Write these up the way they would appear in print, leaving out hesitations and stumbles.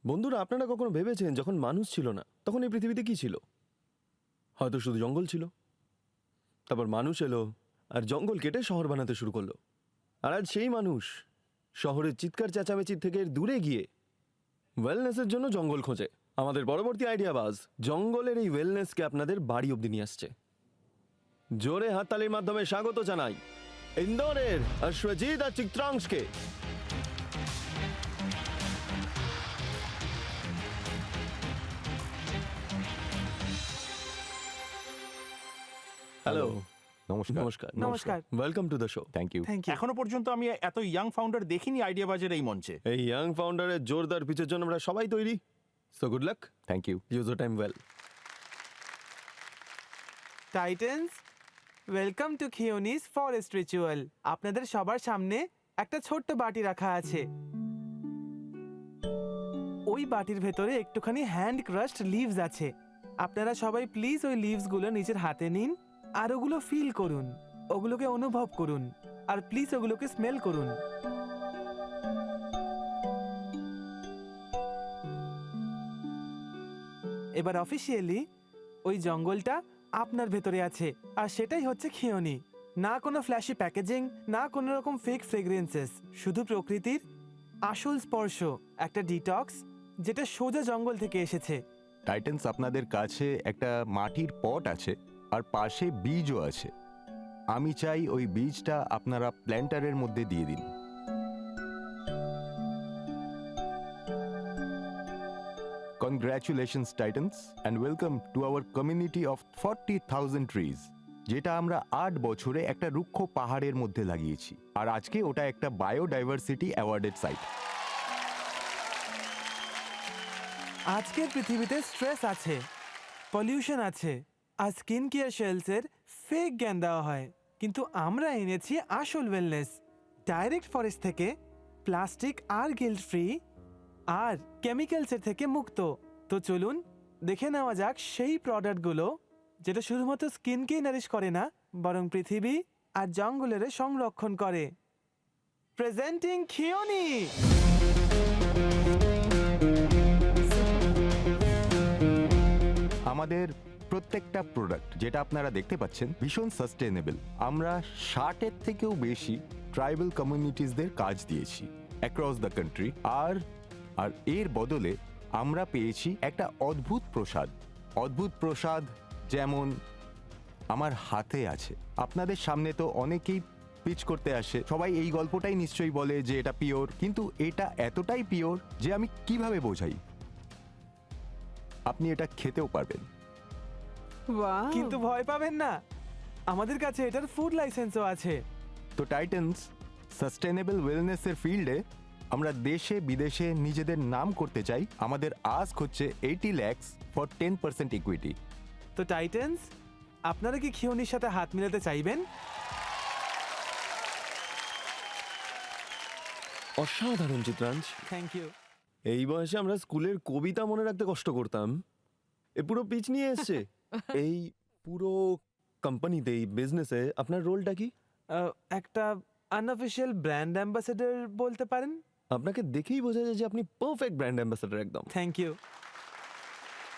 বন্ধুরা, আপনারা কখনো ভেবেছেন যখন মানুষ ছিল না তখন এই পৃথিবীতে কি ছিল? হয়তো শুধু জঙ্গল ছিল। তারপর মানুষ এলো আর জঙ্গল কেটে শহর বানাতে শুরু করলো। আর আজ সেই মানুষ শহরের চিৎকার চেঁচামেচির থেকে দূরে গিয়ে ওয়েলনেসের জন্য জঙ্গল খোঁজে। আমাদের পরবর্তী আইডিয়াবাজ জঙ্গলের এই ওয়েলনেসকে আপনাদের বাড়ি অব্দি নিয়ে আসছে। জোরে হাততালির মাধ্যমে স্বাগত জানাই ইন্দোরের অশ্বজিৎ আর চিত্রাংশকে। হ্যালো, নমস্কার। নমস্কার। নমস্কার। Welcome to the show. Thank you. Thank you. এখনো পর্যন্ত আমি এত ইয়াং ফাউন্ডার দেখিনি আইডিয়াবাজের এই মঞ্চে। এই ইয়াং ফাউন্ডারের জোরদার পিচের জন্য আমরা সবাই তৈরি। So good luck, thank you. Use your time well. Titans, welcome to খিওনিস ফরেস্ট রিচুয়াল। আপনাদের সবার সামনে একটা ছোট্ট বাটি রাখা আছে। ওই বাটির ভেতরে একটুখানি হ্যান্ড ক্রাশড লিভস আছে। আপনারা সবাই প্লিজ ওই লিভসগুলো নিজের হাতে নিন আর ওগুলো ফিল করুন, ওগুলোকে অনুভব করুন, আর প্লিজ ওগুলোকে স্মেল করুন। এবার অফিসিয়ালি ওই জঙ্গলটা আপনার ভেতরে আছে, আর সেটাই হচ্ছে খিওনি। না কোনো ফ্ল্যাশি প্যাকেজিং, না কোনো রকম ফেক ফ্রেগ্রেন্সেস, শুধু প্রকৃতির আসল স্পর্শ, একটা ডিটক্স যেটা সোজা জঙ্গল থেকে এসেছে। টাইটান্স, আপনাদের কাছে একটা মাটির পট আছে আর পাশে বীজও আছে। আমি চাই ওই বীজটা আপনারা প্ল্যান্টারের মধ্যে দিয়ে দিন। Congratulations Titans and welcome to our community of 40,000 trees, যেটা আমরা 8 বছরে একটা রুক্ষ পাহাড়ের মধ্যে লাগিয়েছি। আর আজকে ওটা একটা বায়োডাইভার্সিটি অ্যাওয়ার্ডেড সাইট। আজকের পৃথিবীতে স্ট্রেস আছে, পলিউশন আছে, আর স্কিন কেয়ার শেলসের ফেক জ্ঞান দেওয়া হয়। কিন্তু আমরা এনেছি আসল ওয়েলনেস, ডাইরেক্ট ফরেস্ট থেকে, প্লাস্টিক আর গিল্ট ফ্রি, আর কেমিক্যালসের থেকে মুক্ত। তো চলুন দেখে নেওয়া যাক সেই প্রোডাক্টগুলো যেটা শুধুমাত্র স্কিনকেই নারিশ করে না, বরং পৃথিবী আর জঙ্গলের সংরক্ষণ করে। প্রেজেন্টিং খিওনি। আমাদের প্রত্যেকটা প্রোডাক্ট যেটা আপনারা দেখতে পাচ্ছেন ভীষণ সাস্টেনেবল। আমরা 60-এর থেকেও বেশি ট্রাইবাল কমিউনিটিসদের কাজ দিয়েছি অ্যাক্রস দ্য কান্ট্রি। আর এর বদলে আমরা পেয়েছি একটা অদ্ভুত প্রসাদ যেমন আমার হাতে আছে। আপনাদের সামনে তো অনেকেই পিচ করতে আসে, সবাই এই গল্পটাই নিশ্চয়ই বলে যে এটা পিওর, কিন্তু এটা এতটাই পিওর যে আমি কিভাবে বোঝাই। আপনি এটা খেতেও পারবেন। কিন্তু ভয় পাবেন না, আমাদের কাছে এটার ফুড লাইসেন্সও আছে। তো টাইটান্স, সাস্টেনেবল ওয়েলনেসের ফিল্ডে আমরা দেশে বিদেশে নিজেদের নাম করতে চাই। আমাদের আস্ক হচ্ছে 80 lakhs ফর 10% ইকুইটি। তো টাইটান্স, আপনারা কি খিওনির সাথে হাত মিলাতে চাইবেন? অসাধারণ চিত্রাংশ। Thank you. এই বয়সে আমরা স্কুলের কবিতা মনে রাখতে কষ্ট করতাম, এ পুরো পিচ নিয়ে এসছে। এই পুরো কোম্পানিতে, এই বিজনেসে আপনার রোলটা কি? একটা আনঅফিশিয়াল ব্র্যান্ড অ্যাম্বাসেডর বলতে পারেন। আপনাকে দেখেই বোঝা যায় যে আপনি পারফেক্ট ব্র্যান্ড অ্যাম্বাসেডর একদম। Thank you.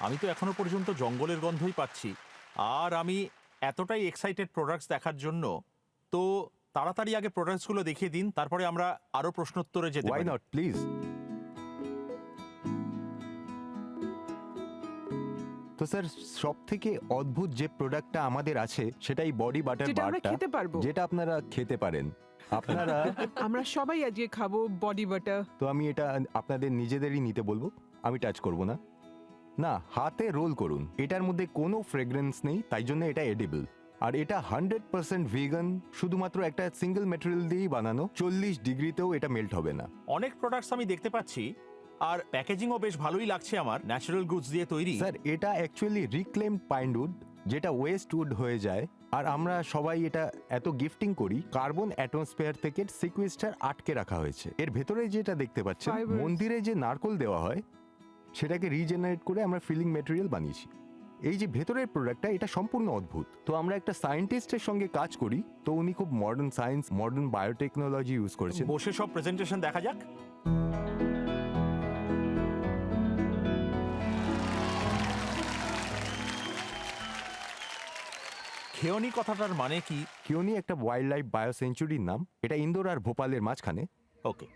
আমি তো এখনো পর্যন্ত জঙ্গলের গন্ধই পাচ্ছি, আর আমি এতটাই এক্সাইটেড প্রোডাক্টস দেখার জন্য। তো তাড়াতাড়ি আগে প্রোডাক্টসগুলো দেখিয়ে দিন, তারপরে আমরা আরো প্রশ্নোত্তরে যেতে ওয়াই পারি। Not, please. তো স্যার, সব থেকে অদ্ভুত যে প্রোডাক্টটা আমাদের আছে সেটাই বডি বাটার যেটা আমরা বারটা, খেতে পারবো। যেটা আপনারা খেতে পারেন। আপনারা আমরা সবাই আজকে খাবো বডি বাটার। তো আমি এটা আপনাদের নিজেদেরই নিতে বলবো, আমি টাচ করব না। না, হাতে রোল করুন। এটার মধ্যে কোনো ফ্রেগ্রেন্স নেই, তাই জন্য এটা এডিবল। আর এটা 100% ভিগান, শুধুমাত্র একটা সিঙ্গেল ম্যাটেরিয়াল দিয়েই বানানো। 40 ডিগ্রিতেও এটা মেল্ট হবে না। অনেক প্রোডাক্টস আমি দেখতে পাচ্ছি, আর প্যাকেজিংও বেশ ভালোই লাগছে আমার, ন্যাচারাল গুডস দিয়ে তৈরি। স্যার, এটা অ্যাকচুয়ালি রিক্লেমড পাইনউড, যেটা ওয়েস্ট উড হয়ে যায়। আর আমরা সবাই এটা এত গিফটিং করি, কার্বন অ্যাটমসফিয়ার থেকে সিকুয়েস্টার আটকে রাখা হয়েছে। এর ভেতরে যেটা দেখতে পাচ্ছেন, Fibers. মন্দিরে যে নারকোল দেওয়া হয় সেটাকে রিজেনারেট করে আমরা ফিলিং ম্যাটেরিয়াল বানিয়েছি। এই যে ভেতরের প্রোডাক্টটা, এটা সম্পূর্ণ অদ্ভুত। তো আমরা একটা সায়েন্টিস্টের সঙ্গে কাজ করি, তো উনি খুব modern science, modern biotechnology use করেছেন। বসে সব প্রেজেন্টেশন দেখা যাক। খেয়নি কথাটার মানে কি? কিওনি একটা ওয়াইল্ড লাইফ বায়ো সেঞ্চুরির নাম। এটা ইন্দোর আর ভোপালের মাঝখানে। ওকে,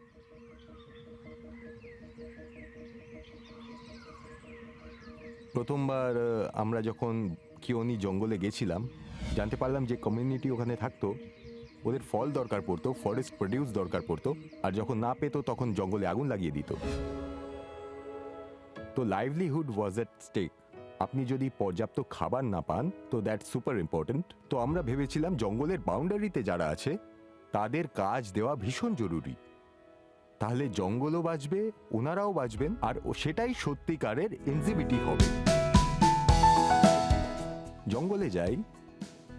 প্রথমবার আমরা যখন কিওনি জঙ্গলে গেছিলাম, জানতে পারলাম যে কমিউনিটি ওখানে থাকতো, ওদের ফল দরকার পড়তো, ফরেস্ট প্রডিউস দরকার পড়তো, আর যখন না পেতো তখন জঙ্গলে আগুন লাগিয়ে দিত। তো লাইভলিহুড ওয়াজ এট স্টেক। আপনি যদি পর্যাপ্ত খাবার না পান তো দ্যাটস সুপার ইম্পর্ট্যান্ট। তো আমরা ভেবেছিলাম জঙ্গলের বাউন্ডারিতে যারা আছে তাদের কাজ দেওয়া ভীষণ জরুরি। তাহলে জঙ্গলও বাঁচবে, ওনারাও বাঁচবেন, আর সেটাই সত্যিকারের এনজিবিটি হবে। জঙ্গলে যাই,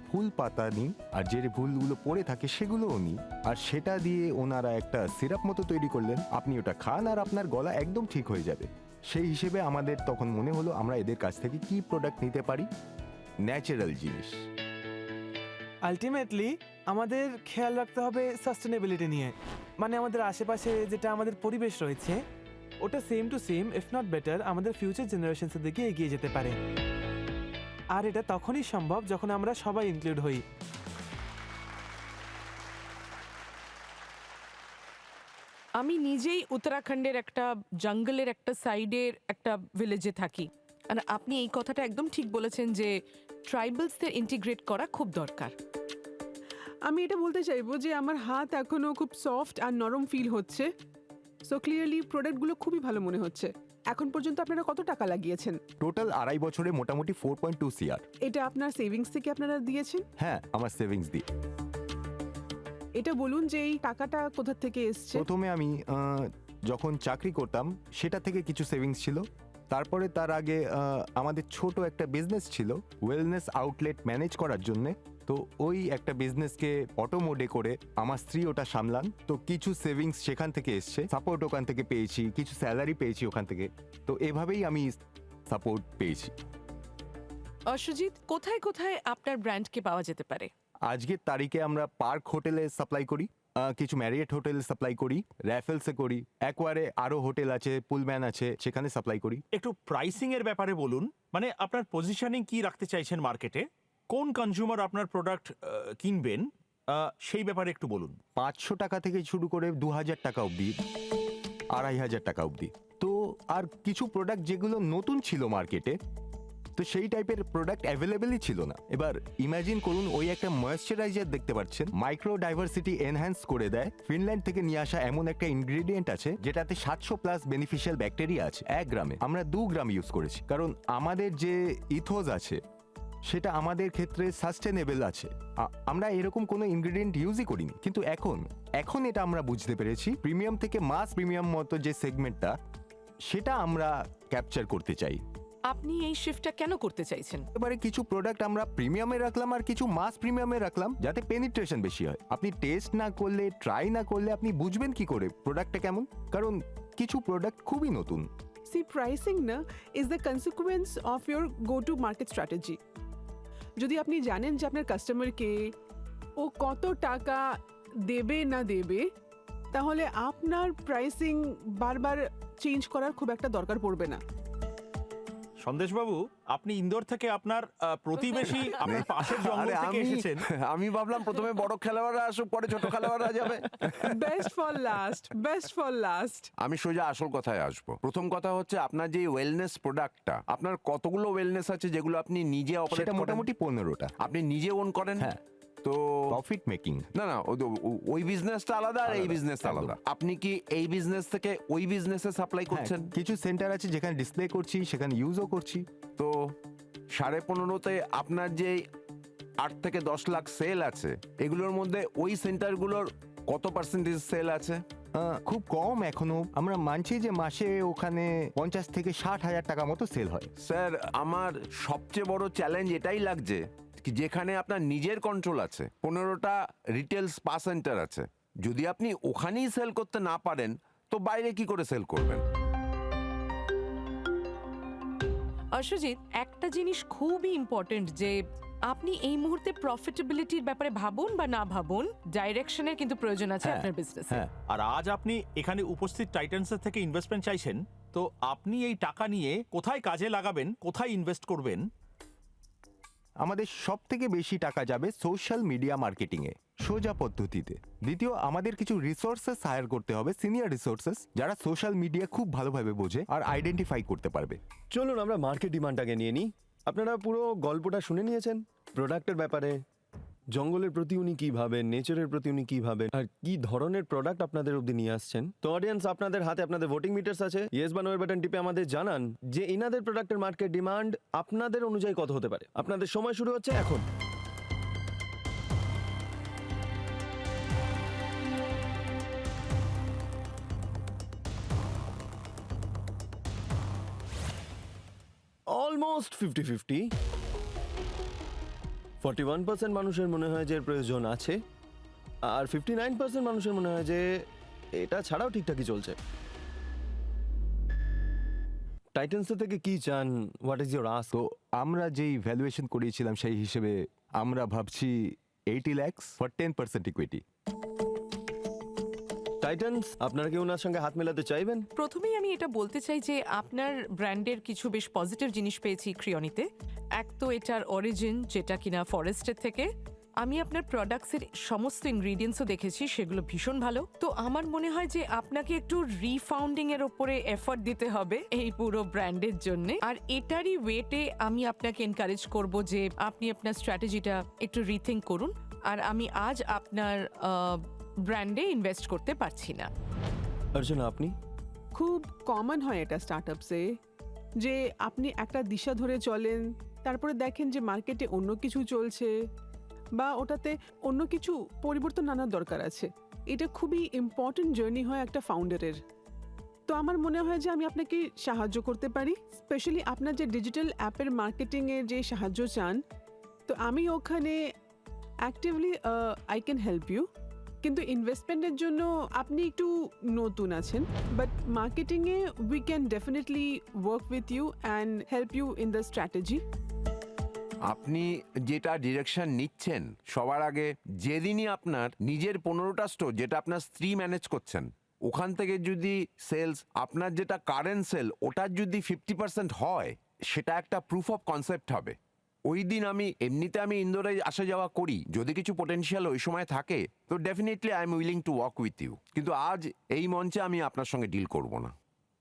ফুল পাতা নিই, আর যে ফুলগুলো পড়ে থাকে সেগুলোও নিই, আর সেটা দিয়ে ওনারা একটা সিরাপ মতো তৈরি করলেন। আপনি ওটা খান আর আপনার গলা একদম ঠিক হয়ে যাবে। সেই হিসেবে আমাদের তখন মনে হলো আমরা এদের কাছ থেকে কি প্রোডাক্ট নিতে পারি, ন্যাচারাল জিনিস। আলটিমেটলি আমাদের খেয়াল রাখতে হবে সাস্টেনেবিলিটি নিয়ে, মানে আমাদের আশেপাশে যেটা আমাদের পরিবেশ রয়েছে ওটা same to same if not better আমাদের ফিউচার জেনারেশনসের দিকে এগিয়ে যেতে পারে। আর এটা তখনই সম্ভব যখন আমরা সবাই ইনক্লুড হই। আমি নিজেই উত্তরাখণ্ডের একটা জঙ্গলের একটা সাইডের একটা ভিলেজে থাকি। আর আপনি এই কথাটা একদম ঠিক বলেছেন যে ট্রাইবালসদের ইন্টিগ্রেট করা খুব দরকার। আমি এটা বলতে চাইবো যে আমার হাত এখনো খুব সফট আর নরম ফিল হচ্ছে। সো ক্লিয়ারলি প্রোডাক্টগুলো খুবই ভালো মনে হচ্ছে। এখন পর্যন্ত আপনারা কত টাকা লাগিয়েছেন? টোটাল 2.5 বছরে মোটামুটি 4.2 CR। এটা আপনার সেভিংস থেকে আপনারা দিয়েছেন? হ্যাঁ, আমার সেভিংস দিয়ে। এটা বলুন যে এই টাকাটা কোথা থেকে এসছে? প্রথমে আমি যখন চাকরি করতাম সেটা থেকে কিছু সেভিংস ছিল। তারপরে তার আগে আমাদের ছোট একটা বিজনেস ছিল ওয়েলনেস আউটলেট ম্যানেজ করার জন্যে। তো ওই একটা বিজনেসকে অটো মোডে করে আমার স্ত্রী ওটা সামলান। তো কিছু সেভিংস সেখান থেকে এসছে, সাপোর্ট ওখান থেকে পেয়েছি, কিছু স্যালারি পেয়েছি ওখান থেকে। তো এভাবেই আমি সাপোর্ট পেয়েছি। অসুজিৎ, কোথায় কোথায় আপনার ব্র্যান্ডকে পাওয়া যেতে পারে? আজকের তারিখে আমরা পার্ক হোটেলে সাপ্লাই করি, কিছু ম্যারিয়েট হোটেলে সাপ্লাই করি, র্যাফেলসে করি, অ্যাকোয়ারে আরও হোটেল আছে, পুলম্যান আছে, সেখানে সাপ্লাই করি। একটু প্রাইসিং এর ব্যাপারে বলুন, মানে আপনার পজিশনিং কি রাখতে চাইছেন মার্কেটে, কোন কনজিউমার আপনার প্রোডাক্ট কিনবেন সেই ব্যাপারে একটু বলুন। 500 টাকা থেকে শুরু করে 2000 টাকা অবধি, 2500 টাকা অবধি। তো আর কিছু প্রোডাক্ট যেগুলো নতুন ছিল মার্কেটে, তো সেই টাইপের প্রোডাক্ট অ্যাভেলেবেলই ছিল না। এবার ইমাজিন করুন, ওই একটা ময়েশ্চারাইজার দেখতে পাচ্ছেন, মাইক্রো ডাইভার্সিটি এনহ্যান্স করে দেয়। ফিনল্যান্ড থেকে নিয়ে আসা এমন একটা ইনগ্রেডিয়েন্ট আছে যেটাতে 700+ বেনিফিশিয়াল ব্যাকটেরিয়া আছে 1 গ্রামে। আমরা 2 গ্রাম ইউজ করেছি, কারণ আমাদের যে ইথোস আছে সেটা আমাদের ক্ষেত্রে সাস্টেনেবল আছে। আমরা এরকম কোনো ইনগ্রেডিয়েন্ট ইউজই করিনি। কিন্তু এখন এটা আমরা বুঝতে পেরেছি, প্রিমিয়াম থেকে মাস প্রিমিয়াম মতো যে সেগমেন্টটা, সেটা আমরা ক্যাপচার করতে চাই। আপনি এই শিফটটা কেন করতে চাইছেন? এবারে কিছু প্রোডাক্ট আমরা প্রিমিয়ামে রাখলাম আর কিছু মাস প্রিমিয়ামে রাখলাম, যাতে পেনিট্রেশন বেশি হয়। আপনি টেস্ট না করলে, ট্রাই না করলে আপনি বুঝবেন কি করে প্রোডাক্টটা কেমন? কারণ কিছু প্রোডাক্ট খুবই নতুন। See, pricing na is the consequence of your go-to market strategy. যদি আপনি জানেন যে আপনার কাস্টমারকে ও কত টাকা দেবে না দেবে, তাহলে আপনার প্রাইসিং বারবার চেঞ্জ করার খুব একটা দরকার পড়বে না। সন্দেশবাবু, আপনি ইন্দোর থেকে আপনার প্রতিবেশী আপনার পাশের জঙ্গল থেকে এসেছেন। আমি ভাবলাম প্রথমে বড় খেলোয়াড়রা আসুক, পরে ছোট খেলোয়াড়রা যাবে। Best for last, best for last. আমি সোজা আসল কথায় আসবো। প্রথম কথা হচ্ছে আপনার যে ওয়েলনেস প্রোডাক্টটা, আপনার কতগুলো ওয়েলনেস আছে যেগুলো আপনি নিজে অপারেট সেটা করেন? মোটামুটি 15টা। আপনি নিজে ওন করেন? হ্যাঁ। তো প্রফিট মেকিং। না, ওই বিজনেসটা আলাদা আর এই বিজনেস আলাদা। আপনি কি এই বিজনেস থেকে ওই বিজনেসে সাপ্লাই করছেন? কিছু সেন্টার আছে যেখানে ডিসপ্লে করছি, সেখানে ইউজও করছি। তো 15.5-তে আপনার যে 8 থেকে 10 লাখ সেল আছে, এগুলোর মধ্যে ওই সেন্টারগুলোর কত পার্সেন্টেজ সেল আছে? খুব কম এখনো। আমরা মানছি যে মাসে ওখানে 50 থেকে 60 হাজার টাকা মতো সেল হয়। স্যার, আমার সবচেয়ে বড় চ্যালেঞ্জ এটাই লাগছে কি যেখানে আপনার নিজের কন্ট্রোল আছে, 15টা রিটেল স্পা সেন্টার আছে, যদি আপনি ওখানেই সেল করতে না পারেন তো বাইরে কি করে সেল করবেন? অসুজিৎ, একটা জিনিস খুবই ইম্পর্টেন্ট যে আপনি এই মুহূর্তে প্রফিটেবিলিটির ব্যাপারে ভাবুন বা না ভাবুন, ডাইরেকশনের কিন্তু প্রয়োজন আছে হ্যাঁ, আপনার বিজনেসে। হ্যাঁ। আর আজ আপনি এখানে উপস্থিত টাইটান্সের থেকে ইনভেস্টমেন্ট চাইছেন, তো আপনি এই টাকা নিয়ে কোথায় কাজে লাগাবেন, কোথায় ইনভেস্ট করবেন, আমাদের সব থেকে বেশি টাকা যাবে সোশ্যাল মিডিয়া মার্কেটিংয়ে, সোজা পদ্ধতিতে। দ্বিতীয়, আমাদের কিছু রিসোর্সেস হায়ার করতে হবে, সিনিয়র রিসোর্সেস, যারা সোশ্যাল মিডিয়া খুব ভালোভাবে বোঝে আর আইডেন্টিফাই করতে পারবে। চলুন আমরা মার্কেট ডিমান্ডটাকে নিয়ে নিই। আপনারা পুরো গল্পটা শুনে নিয়েছেন প্রোডাক্টের ব্যাপারে, জঙ্গলের প্রতি উনি কী ভাবেন, নেচারের প্রতি উনি কী ভাবেন, আর কি ধরনের প্রোডাক্ট আপনাদের অবধি নিয়ে আসছেন। তো অডিয়েন্স, আপনাদের হাতে আপনাদের ভোটিং মিটার্স আছে, ইয়েস বা নো এর বাটন টিপে আমাদের জানান যে ইনাদের প্রোডাক্টের মার্কেট ডিমান্ড আপনাদের অনুযায়ী কত হতে পারে। আপনাদের সময় শুরু হচ্ছে এখন। অলমোস্ট 50-50। 41% মানুষের মনে হয় যে এর প্রয়োজন আছে, আর 59% মানুষের মনে হয় যে এটা ছাড়াও ঠিকঠাকই চলছে। টাইটান্স থেকে কি চান? What is your ask? তো আমরা যেই ভ্যালুয়েশন করিয়েছিলাম সেই হিসেবে আমরা ভাবছি 80 lakhs ফর 10% ইকুইটি। টাইটান্স, আপনারা কি ওনার সঙ্গে হাত মেলাতে চাইবেন? প্রথমেই আমি এটা বলতে চাই যে আপনার ব্র্যান্ডের কিছু বেশ পজিটিভ জিনিস পেয়েছি ক্রিয়নিতে। এক তো এটার অরিজিন, যেটা কিনা ফরেস্টের থেকে। আমি আপনার প্রোডাক্টসের সমস্ত ইনগ্রিডিয়েন্টসও দেখেছি, সেগুলো ভীষণ ভালো। তো আমার মনে হয় যে আপনাকে একটু রিফাউন্ডিং এর ওপরে এফর্ট দিতে হবে এই পুরো ব্র্যান্ডের জন্য। আর এটারই ওয়েটে আমি আপনাকে এনকারেজ করব যে আপনি আপনার স্ট্র্যাটেজিটা একটু রিথিঙ্ক করুন। আর আমি আজ আপনার ব্র্যান্ডে ইনভেস্ট করতে পারছি না। অর্জুন, আপনি? খুব কমন হয় এটা স্টার্টআপসে, যে আপনি একটা দিশা ধরে চলেন, তারপরে দেখেন যে মার্কেটে অন্য কিছু চলছে বা ওটাতে অন্য কিছু পরিবর্তন আনার দরকার আছে। এটা খুবই ইম্পর্টেন্ট জার্নি হয় একটা ফাউন্ডারের। তো আমার মনে হয় যে আমি আপনাকে সাহায্য করতে পারি, স্পেশালি আপনার যে ডিজিটাল অ্যাপের মার্কেটিংয়ের যে সাহায্য চান। তো আমি ওখানে actively I can help you. কিন্তু ইনভেস্টমেন্টের জন্য আপনি একটু নতুন আছেন, বাট মার্কেটিংয়ে we can definitely work with you and help you in the strategy. আপনি যেটা ডিরেকশন নিচ্ছেন, সবার আগে যেদিনই আপনার নিজের 15টা স্টোর, যেটা আপনার স্ত্রী ম্যানেজ করছেন, ওখান থেকে যদি সেলস, আপনার যেটা কারেন্ট সেল, ওটার যদি 50% হয়, সেটা একটা প্রুফ অফ কনসেপ্ট হবে। ওই দিন এমনিতে আমি ইন্দোরে আসা যাওয়া করি, যদি কিছু পোটেনশিয়াল ওই সময় থাকে তো definitely I am willing to work with you. কিন্তু আজ এই মঞ্চে আমি আপনার সঙ্গে ডিল করব না।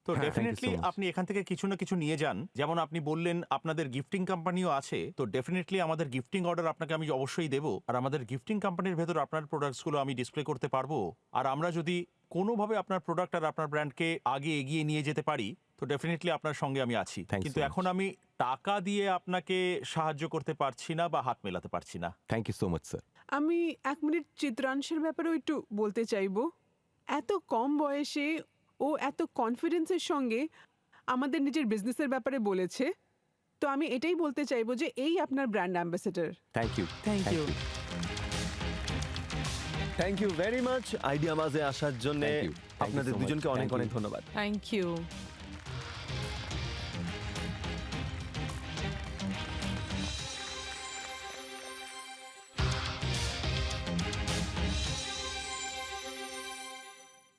তো হ্যাঁ, thank you so definitely much. আপনি এখান থেকে কিছু না কিছু নিয়ে যান। যেমন আপনি বললেন আপনাদের গিফটিং কোম্পানিও আছে, তো ডেফিনেটলি আমাদের গিফটিং অর্ডার আপনাকে আমি অবশ্যই দেবো। আর আমাদের গিফটিং কোম্পানির ভেতর আপনার প্রোডাক্টসগুলো আমি ডিসপ্লে করতে পারবো। আর আমরা যদি কোনোভাবে আপনার প্রোডাক্ট আর আপনার ব্র্যান্ডকে আগে এগিয়ে নিয়ে যেতে পারি, তো ডেফিনেটলি আপনার সঙ্গে আমি আছি। Thanks so কিন্তু much. এখন আমি টাকা দিয়ে আপনাকে সাহায্য করতে পারছি না বা হাত মেলাতে পারছি না। Thank you so much sir. আমি 1 মিনিট চিত্রাংশের ব্যাপারেও একটু বলতে চাইবো। এত কম বয়সে ও এত কনফিডেন্সের সঙ্গে আমাদের নিজের বিজনেসের ব্যাপারে বলেছে। তো আমি এটাই বলতে চাইবো যে এই আপনার brand ambassador. Thank you. Thank you. Thank you very much idea মাঝে আসার জন্য। Thank you. Thank you আপনাদের so much. দুজনকে অনেক Thank you. অনেক ধন্যবাদ। Thank you.